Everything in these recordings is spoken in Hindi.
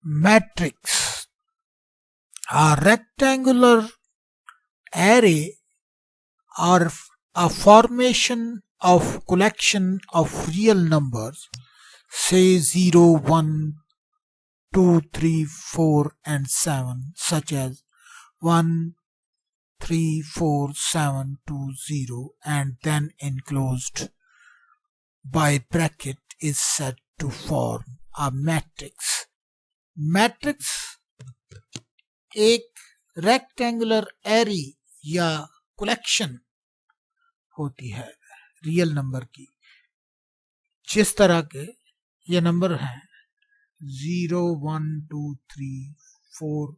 matrix. A rectangular array or a formation of collection of real numbers, say 0, 1, 2, 3, 4 and 7, such as 1, 3, 4, 7, 2, 0 and then enclosed by bracket is said to form a matrix. Matrix एक रेक्टेंगुलर एरी या कलेक्शन होती है रियल नंबर की, जिस तरह के ये नंबर हैं 0, 1, 2, 3, 4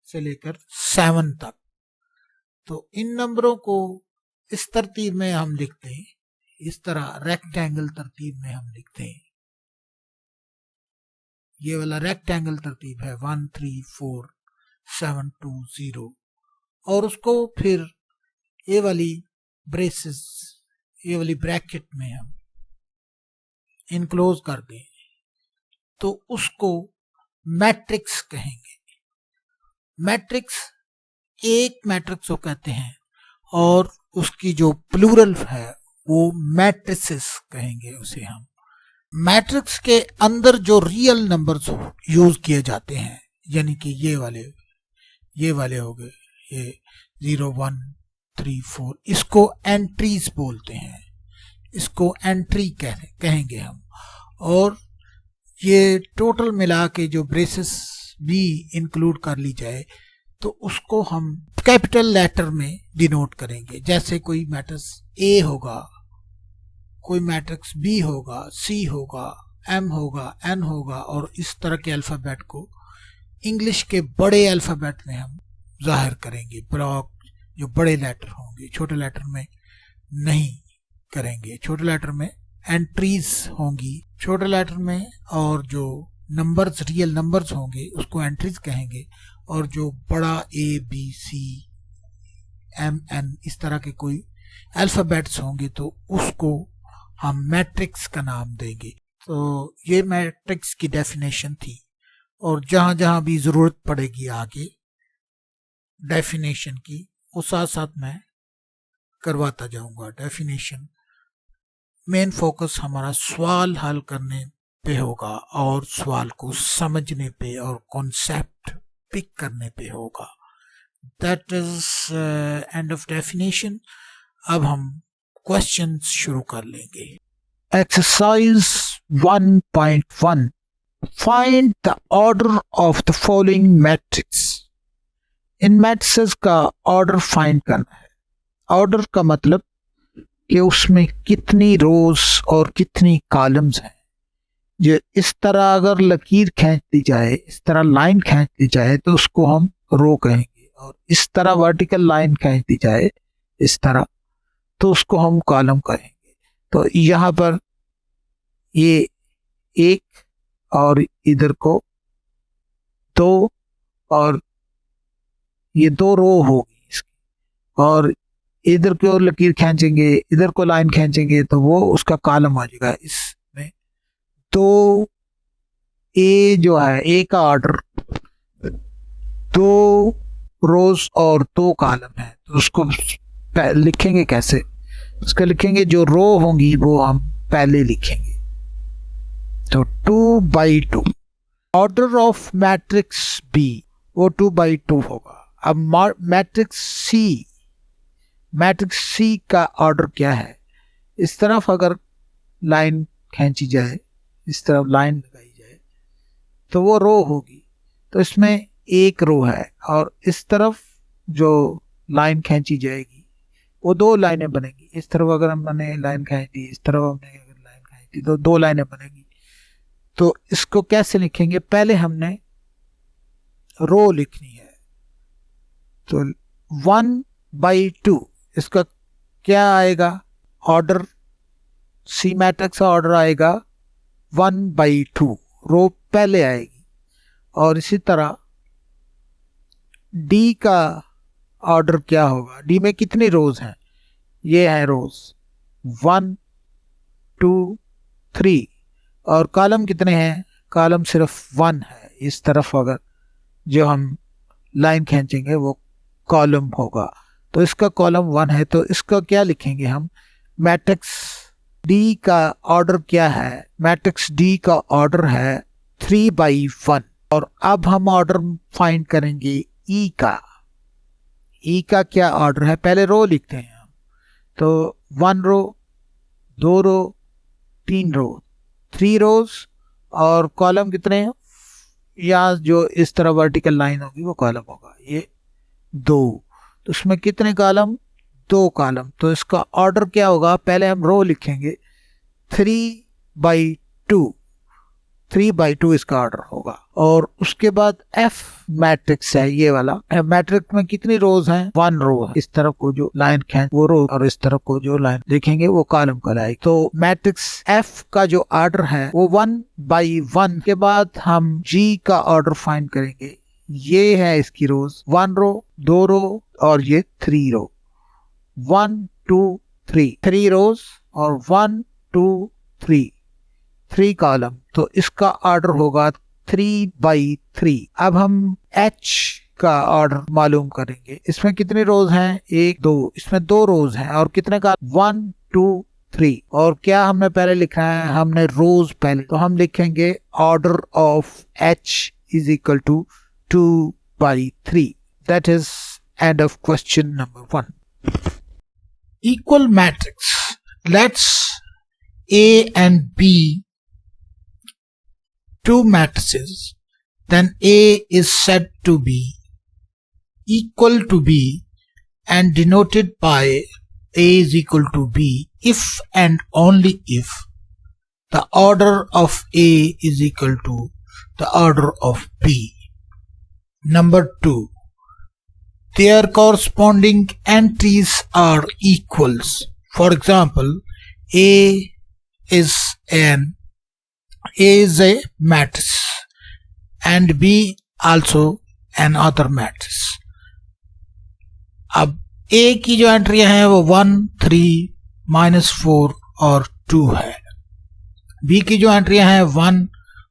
से लेकर 7 तक। तो इन नंबरों को इस तरतीब में हम लिखते हैं, इस तरह रेक्टेंगल तरतीब में हम लिखते हैं। ये वाला रेक्टेंगल तरतीब है 1, 3, 4, 7, 2, 0 और उसको फिर ये वाली ब्रेसेस, ये वाली ब्रैकेट में हम इनक्लोज कर दें तो उसको मैट्रिक्स कहेंगे। मैट्रिक्स एक मैट्रिक्स को कहते हैं और उसकी जो प्लूरल है वो मैट्रिसेस कहेंगे उसे हम। मैट्रिक्स के अंदर जो रियल नंबर्स यूज किए जाते हैं, यानी कि ये वाले हो गए, ये 0, 1, 3, 4, इसको एंट्रीज बोलते हैं, इसको एंट्री कहेंगे हम। और ये टोटल मिला के जो ब्रेसेस भी इंक्लूड कर ली जाए तो उसको हम कैपिटल लेटर में डिनोट करेंगे। जैसे कोई मैट्रिक्स ए होगा, कोई मैट्रिक्स बी होगा, सी होगा, एम होगा, एन होगा और इस तरह के अल्फ़ाबेट को इंग्लिश के बड़े अल्फ़ाबेट में हम जाहिर करेंगे। ब्लॉक जो बड़े लेटर होंगे, छोटे लेटर में नहीं करेंगे। छोटे लेटर में एंट्रीज होंगी छोटे लेटर में, और जो नंबर्स रियल नंबर्स होंगे उसको एंट्रीज कहेंगे, और जो बड़ा A B C M N इस तरह के कोई अल्फ़ाबेट्स होंगे तो उसको हम मैट्रिक्स का नाम देंगे। तो ये मैट्रिक्स की डेफिनेशन थी, और जहां जहां भी जरूरत पड़ेगी आगे डेफिनेशन की वो साथ साथ मैं करवाता जाऊंगा। डेफिनेशन मेन फोकस हमारा सवाल हल करने पे होगा और सवाल को समझने पे और कॉन्सेप्ट पिक करने पे होगा। That is end of definition. अब हम क्वेश्चंस शुरू कर लेंगे। Exercise 1.1 find the order of the following matrix. In matrix का ऑर्डर फाइंड करना है। ऑर्डर का मतलब कि उसमें कितनी रोज और कितनी कॉलम्स हैं। जो इस तरह अगर लकीर खींच दी जाए, इस तरह लाइन खींच दी जाए तो उसको हम रो कहेंगे, और इस तरह वर्टिकल लाइन खींच दी जाए इस तरह तो उसको हम कॉलम कहेंगे। तो यहाँ पर ये एक और इधर को 2 और ये 2 रो होगी इसकी, और इधर की ओर लकीर खींचेंगे, इधर को लाइन खींचेंगे तो वो उसका कॉलम आ जाएगा। इसमें तो ए जो है, ए का ऑर्डर 2 रोज और 2 कॉलम है, तो उसको लिखेंगे कैसे? उसका लिखेंगे जो रो होंगी वो हम पहले लिखेंगे। तो 2/2 ऑर्डर ऑफ मैट्रिक्स बी वो 2/2 होगा। अब मैट्रिक्स सी का ऑर्डर क्या है? इस तरफ अगर लाइन खींची जाए, इस तरफ लाइन लगाई जाए तो वो रो होगी, तो इसमें एक रो है, और इस तरफ जो लाइन खींची जाएगी वो 2 लाइनें बनेगी। इस तरफ अगर हमने लाइन खींच दी, इस तरफ हमने अगर लाइन खींच दी तो 2 लाइनें बनेगी। तो इसको कैसे लिखेंगे? पहले हमने रो लिखनी है, तो 1/2 इसका क्या आएगा? ऑर्डर सी मैट्रिक्स का ऑर्डर आएगा 1/2, रो पहले आएगी। और इसी तरह डी का ऑर्डर क्या होगा? डी में कितनी रोज हैं? ये है रोज 1, 2, 3, और कॉलम कितने हैं? कॉलम सिर्फ 1 है, इस तरफ अगर जो हम लाइन खींचेंगे वो कॉलम होगा। तो इसका कॉलम 1 है, तो इसका क्या लिखेंगे हम, मैट्रिक्स डी का ऑर्डर क्या है, मैट्रिक्स डी का ऑर्डर है 3/1। और अब हम ऑर्डर फाइंड करेंगे ई का। ई का क्या ऑर्डर है, पहले रो लिखते हैं हम। तो 1 रो, 2 रो, 3 रो, 3 रोज, और कॉलम कितने हैं, या जो इस तरह वर्टिकल लाइन होगी वो कॉलम होगा, ये 2। तो उसमें कितने कॉलम, 2 कॉलम। तो इसका ऑर्डर क्या होगा, पहले हम रो लिखेंगे 3/2, 3/2 इसका ऑर्डर होगा। और उसके बाद एफ मैट्रिक्स है ये वाला, मैट्रिक्स में कितनी रोज हैं, 1 रो है। इस तरफ को जो लाइन खींच वो रो, और इस तरफ को जो लाइन लिखेंगे वो कॉलम कहलाएगी। तो मैट्रिक्स एफ का जो ऑर्डर है वो 1/1 के बाद हम जी का ऑर्डर फाइंड करेंगे। ये है इसकी रोज, 1 रो, 2 रो, और ये 3 रो, 1 2 3, 3 रोज और 1 2 3, 3 कॉलम। तो इसका ऑर्डर होगा 3/3। अब हम एच का ऑर्डर मालूम करेंगे। इसमें कितने रोज हैं, 1 2, इसमें 2 रोज हैं, और कितने का, 1 2 3। और क्या हमने पहले लिखना है, हमने रोज पहले, तो हम लिखेंगे order of H is equal to 2/3। That is end of question number 1। Equal matrix. Let's A and B two matrices. Then A is said to be equal to B and denoted by A is equal to B if and only if the order of A is equal to the order of B. Number 2. Their corresponding entries are equals. For example, A is a matrix and B also another matrix. अब A की जो एंट्रियां हैं वो 1 3 -4 और 2 है। B की जो एंट्रियां हैं 1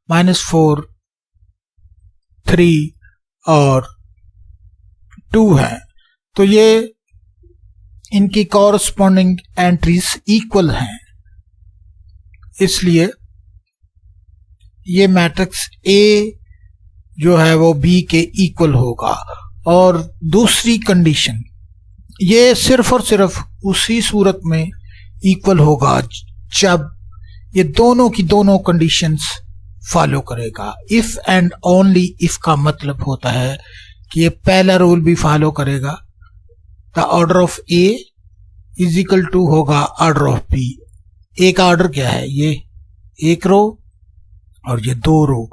-4 3 और 2 है। तो ये इनकी कॉरस्पॉन्डिंग एंट्रीज इक्वल हैं, इसलिए ये मैट्रिक्स A जो है वो B के इक्वल होगा। और दूसरी कंडीशन, ये सिर्फ और सिर्फ उसी सूरत में इक्वल होगा जब ये दोनों की दोनों कंडीशंस फॉलो करेगा। इफ एंड ओनली इफ का मतलब होता है कि ये पहला रूल भी फॉलो करेगा, the order of A is equal to होगा ऑर्डर ऑफ बी। ए का ऑर्डर क्या है, ये 1 रो और ये 2 रो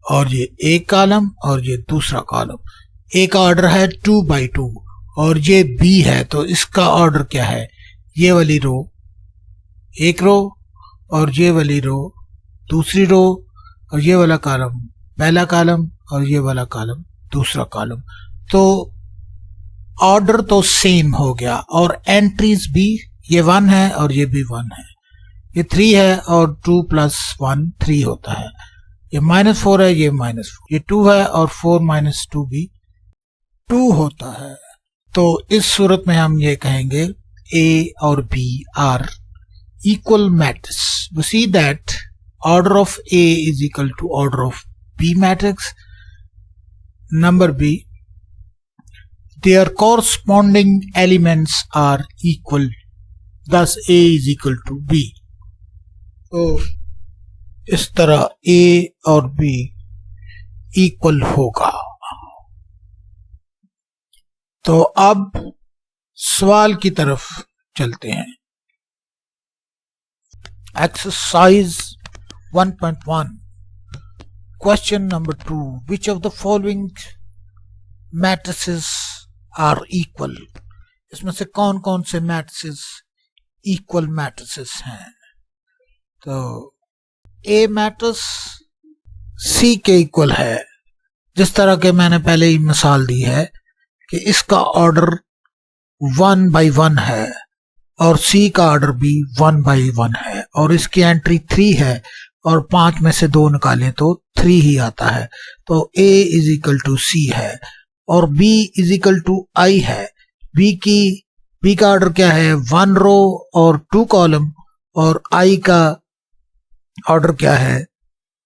और ये 1 कॉलम और ये दूसरा कॉलम। ए का ऑर्डर है 2/2 और ये बी है, तो इसका ऑर्डर क्या है, ये वाली रो 1 रो और ये वाली रो दूसरी रो और ये वाला कॉलम पहला कॉलम और ये वाला कॉलम दूसरा कॉलम। तो ऑर्डर तो सेम हो गया और एंट्रीज भी, ये 1 है और ये भी 1 है, ये 3 है और 2 + 1 3 होता है, ये -4 है, ये -4, ये 2 है और 4 - 2 भी 2 होता है। तो इस सूरत में हम ये कहेंगे A और B are equal matrix. We see that order of A is equal to order of B matrix. Number B, their corresponding elements are equal, thus A is equal to B. तो इस तरह A और B इक्वल होगा। तो अब सवाल की तरफ चलते हैं। Exercise 1.1 Question number 2. Which of the following matrices are equal? इसमें से कौन कौन से matrices equal matrices हैं? तो A मैट्रिक्स C के इक्वल है, जिस तरह के मैंने पहले ही मिसाल दी है कि इसका ऑर्डर 1/1 है और C का ऑर्डर भी 1/1 है और इसकी एंट्री 3 है और 5 में से 2 निकालें तो 3 ही आता है। तो A is equal to C है और B is equal to I है। B का ऑर्डर क्या है? 1 रो और 2 कॉलम, और I का ऑर्डर क्या है?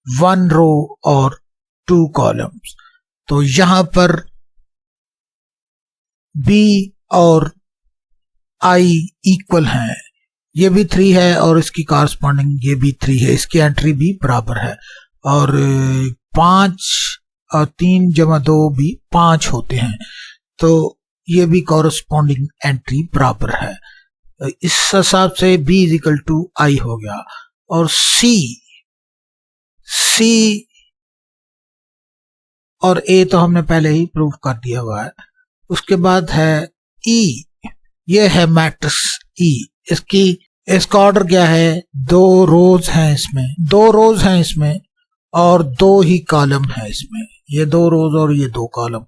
1 रो और 2 कॉलम्स। तो यहां पर B और I इक्वल हैं, ये भी 3 है और इसकी कॉरस्पॉन्डिंग ये भी 3 है, इसकी एंट्री भी बराबर है। और 5 और 3 जमा 2 भी 5 होते हैं, तो ये भी कॉरस्पॉन्डिंग एंट्री बराबर है। इस हिसाब से B is equal to I हो गया। और C और A तो हमने पहले ही प्रूव कर दिया हुआ है। उसके बाद है E, ये है मैट्रिक्स E। इसका ऑर्डर क्या है? 2 रोज हैं इसमें, और 2 ही कॉलम है इसमें, ये 2 रोज और ये 2 कॉलम।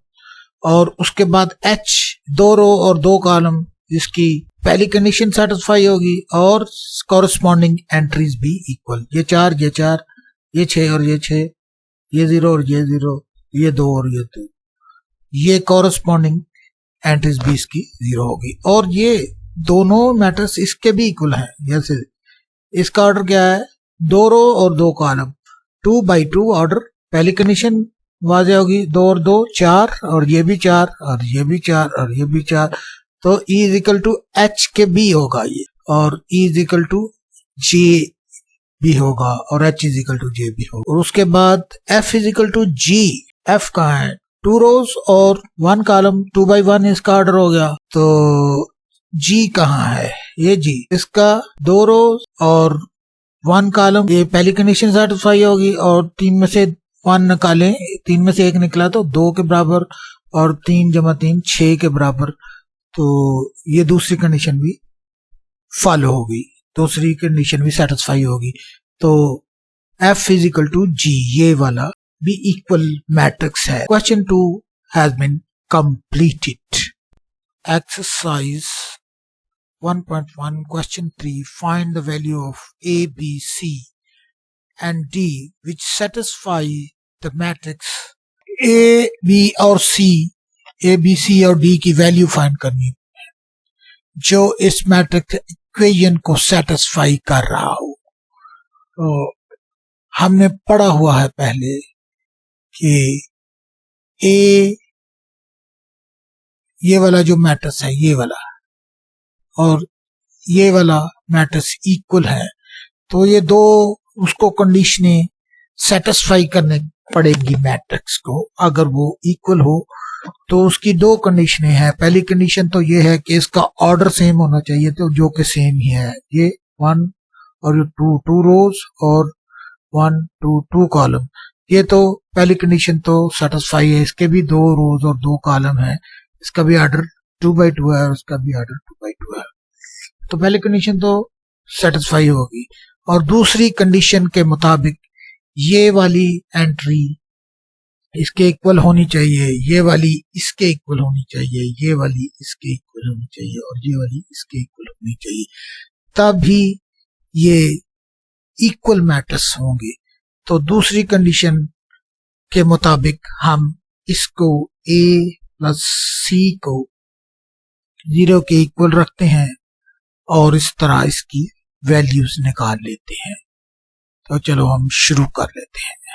और उसके बाद H, 2 रो और 2 कॉलम, जिसकी पहली कंडीशन सेटिस्फाई होगी और कॉरस्पॉन्डिंग एंट्रीज भी इक्वल, ये 4, ये 4, ये 6 और ये 6, ये 0 और ये 0, ये 2 और ये 2, ये कॉरस्पॉन्डिंग एंट्रीज भी इसकी 0 होगी। और ये दोनों मैट्रिक्स इसके भी इक्वल हैं। जैसे इसका ऑर्डर क्या है? 2 रो और 2 कॉलम, 2 by 2 ऑर्डर, पहली कंडीशन वाज़ेह होगी, 2 और 2 4, और ये भी 4 और ये भी 4 और ये भी 4। तो E is equal to H के B होगा ये, और E is equal to J भी होगा, और H is equal to J भी होगा। और उसके बाद F is equal to G। F कहाँ है? 2 रोज और 1 कॉलम, 2 by 1 इसका ऑर्डर हो गया। तो G कहाँ है? ये G, इसका 2 रोज और 1 कॉलम, ये पहली कंडीशन सेटिस्फाई होगी, और 3 में से 1 निकालें, 3 में से 1 निकला तो 2 के बराबर, और 3 जमा 3 6 के बराबर। तो ये दूसरी कंडीशन भी फॉलो होगी, दूसरी कंडीशन भी सेटिस्फाई होगी। तो F is equal to G, ये वाला भी इक्वल मैट्रिक्स है। Question 2 has been completed. Exercise 1.1 question 3, find the value of A, B, C and D which satisfy the matrix A, B और C, A, B, C और D की वैल्यू फाइंड करनी है जो इस मैट्रिक्स इक्वेशन को सेटिस्फाई कर रहा हो। तो हमने पढ़ा हुआ है पहले कि A, ये वाला जो मैट्रिक्स है ये वाला, और ये वाला मैट्रिक्स इक्वल है, तो ये दो उसको कंडीशनें सेटिस्फाई करने पड़ेगी मैट्रिक्स को। अगर वो इक्वल हो तो उसकी 2 कंडीशनें हैं। पहली कंडीशन तो ये है कि इसका ऑर्डर सेम होना चाहिए, तो जो कि सेम ही है, ये 1 और ये 2 रोज और 1 2 कॉलम, ये तो पहली कंडीशन तो सेटिस्फाई है। इसके भी 2 रोज और 2 कॉलम है, इसका भी ऑर्डर 2 by 2 है और इसका भी ऑर्डर 2 by 2 है। तो पहली कंडीशन तो सेटिस्फाई होगी। और दूसरी कंडीशन के मुताबिक ये वाली एंट्री इसके इक्वल होनी चाहिए, ये वाली इसके इक्वल होनी चाहिए, ये वाली इसके इक्वल होनी चाहिए, और ये वाली इसके इक्वल होनी चाहिए, तभी ये इक्वल मैट्रिक्स होंगे। तो दूसरी कंडीशन के मुताबिक हम इसको A प्लस C को 0 के इक्वल रखते हैं और इस तरह इसकी वैल्यूज निकाल लेते हैं। तो चलो हम शुरू कर लेते हैं।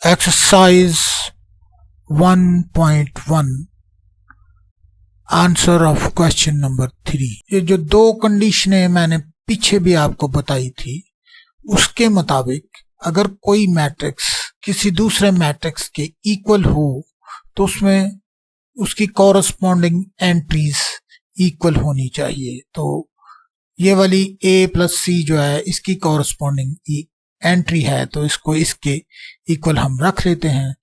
Exercise 1.1 answer of question number 3। ये जो 2 कंडीशनें मैंने पीछे भी आपको बताई थी, उसके मुताबिक अगर कोई मैट्रिक्स किसी दूसरे मैट्रिक्स के इक्वल हो तो उसमें उसकी कॉरस्पॉन्डिंग एंट्रीज इक्वल होनी चाहिए। तो ये वाली A प्लस C जो है इसकी कॉरस्पॉन्डिंग एंट्री है, तो इसको इसके इक्वल हम रख लेते हैं,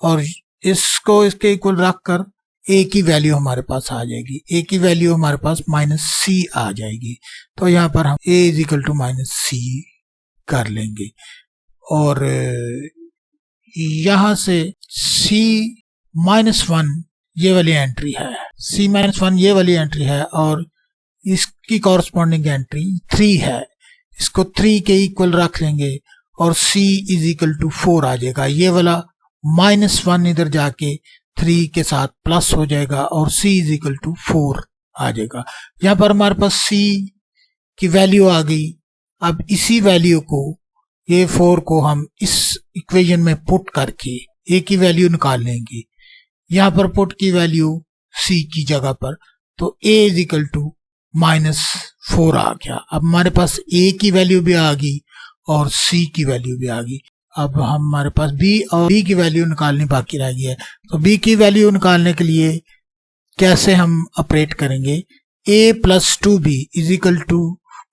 और इसको इसके इक्वल रखकर A की वैल्यू हमारे पास आ जाएगी। A की वैल्यू हमारे पास -C आ जाएगी। तो यहाँ पर हम A is equal to -C कर लेंगे, और यहां से C-1 ये वाली एंट्री है, C-1 ये वाली एंट्री है, और इसकी कॉरस्पॉन्डिंग एंट्री 3 है। इसको 3 के इक्वल रख लेंगे और c इज इक्वल टू 4 आ जाएगा। ये वाला -1 इधर जाके 3 के साथ प्लस हो जाएगा और c इज इक्वल टू 4 आ जाएगा। यहां पर हमारे पास c की वैल्यू आ गई। अब इसी वैल्यू को, ये 4 को हम इस इक्वेशन में पुट करके a की वैल्यू निकाल लेंगे। यहां पर पुट की वैल्यू c की जगह पर, तो a इज इक्वल टू -4 आ गया। अब हमारे पास a की वैल्यू भी आ गई और c की वैल्यू भी आ गई। अब हमारे पास b और b की वैल्यू निकालनी बाकी रह गई है। तो b की वैल्यू निकालने के लिए कैसे हम ऑपरेट करेंगे, a plus 2b is equal to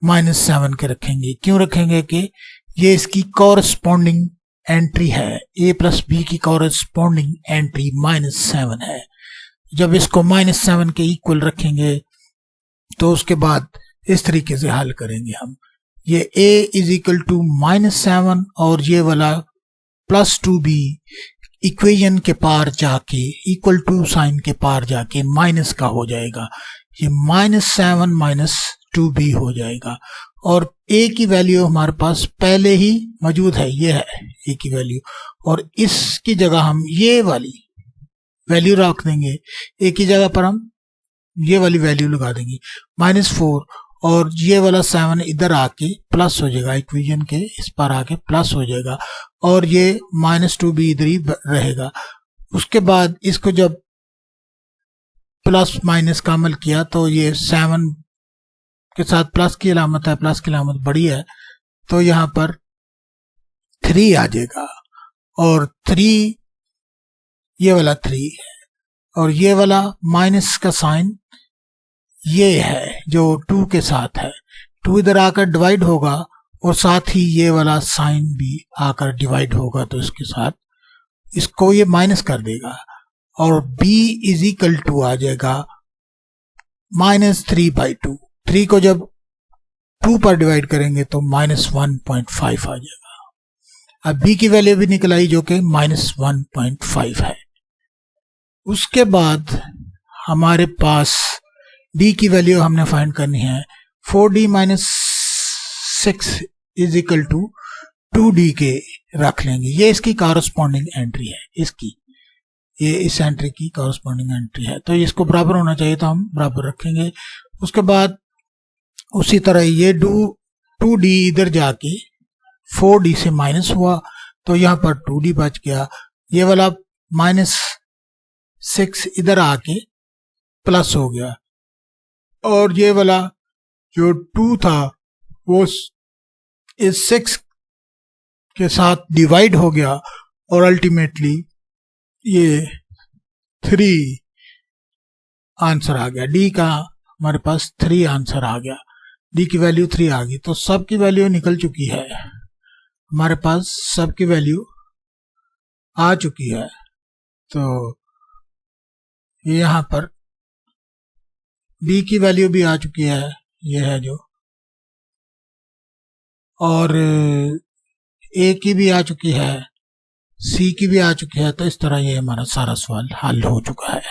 -7 के रखेंगे। क्यों रखेंगे कि ये इसकी कॉरस्पॉन्डिंग एंट्री है। a प्लस b की कॉरस्पॉन्डिंग एंट्री -7 है। जब इसको -7 के इक्वल रखेंगे तो उसके बाद इस तरीके से हल करेंगे हम। ये a इज इक्वल टू -7 और ये वाला प्लस 2b इक्वेशन के पार जाके, इक्वल टू साइन के पार जाके माइनस का हो जाएगा। ये -7 -2b हो जाएगा और a की वैल्यू हमारे पास पहले ही मौजूद है, ये है a की वैल्यू, और इसकी जगह हम ये वाली वैल्यू रख देंगे। a की जगह पर हम ये वाली वैल्यू लगा देंगे -4 और ये वाला 7 इधर आके प्लस हो जाएगा, इक्वेशन के इस पर आके प्लस हो जाएगा और ये -2b इधर ही रहेगा। उसके बाद इसको जब प्लस माइनस का अमल किया तो ये 7 के साथ प्लस की अलामत है, प्लस की अलामत बड़ी है, तो यहां पर 3 आ जाएगा और 3 ये वाला 3 है और ये वाला माइनस का साइन ये है जो 2 के साथ है। 2 इधर आकर डिवाइड होगा और साथ ही ये वाला साइन भी आकर डिवाइड होगा, तो इसके साथ इसको ये माइनस कर देगा और b इज इक्वल टू आ जाएगा -3/2। 3 को जब 2 पर डिवाइड करेंगे तो -1.5 आ जाएगा। अब b की वैल्यू भी निकल आई जो कि -1.5 है। उसके बाद हमारे पास d की वैल्यू हमने फाइंड करनी है। 4d - 6 is equal to 2d के रख लेंगे। ये इसकी कॉरस्पॉन्डिंग एंट्री है, इसकी ये इस एंट्री की कॉरस्पॉन्डिंग एंट्री है, तो इसको बराबर होना चाहिए, तो हम बराबर रखेंगे। उसके बाद उसी तरह ये 2d इधर जाके 4d से माइनस हुआ तो यहाँ पर 2d बच गया। ये वाला -6 इधर आके प्लस हो गया और ये वाला जो 2 था वो इस 6 के साथ डिवाइड हो गया और अल्टीमेटली ये 3 आंसर आ गया। डी का हमारे पास 3 आंसर आ गया, डी की वैल्यू 3 आ गई। तो सब की वैल्यू निकल चुकी है, हमारे पास सब की वैल्यू आ चुकी है। तो यहाँ पर बी की वैल्यू भी आ चुकी है, ये है जो, और ए की भी आ चुकी है, सी की भी आ चुकी है। तो इस तरह ये हमारा सारा सवाल हल हो चुका है।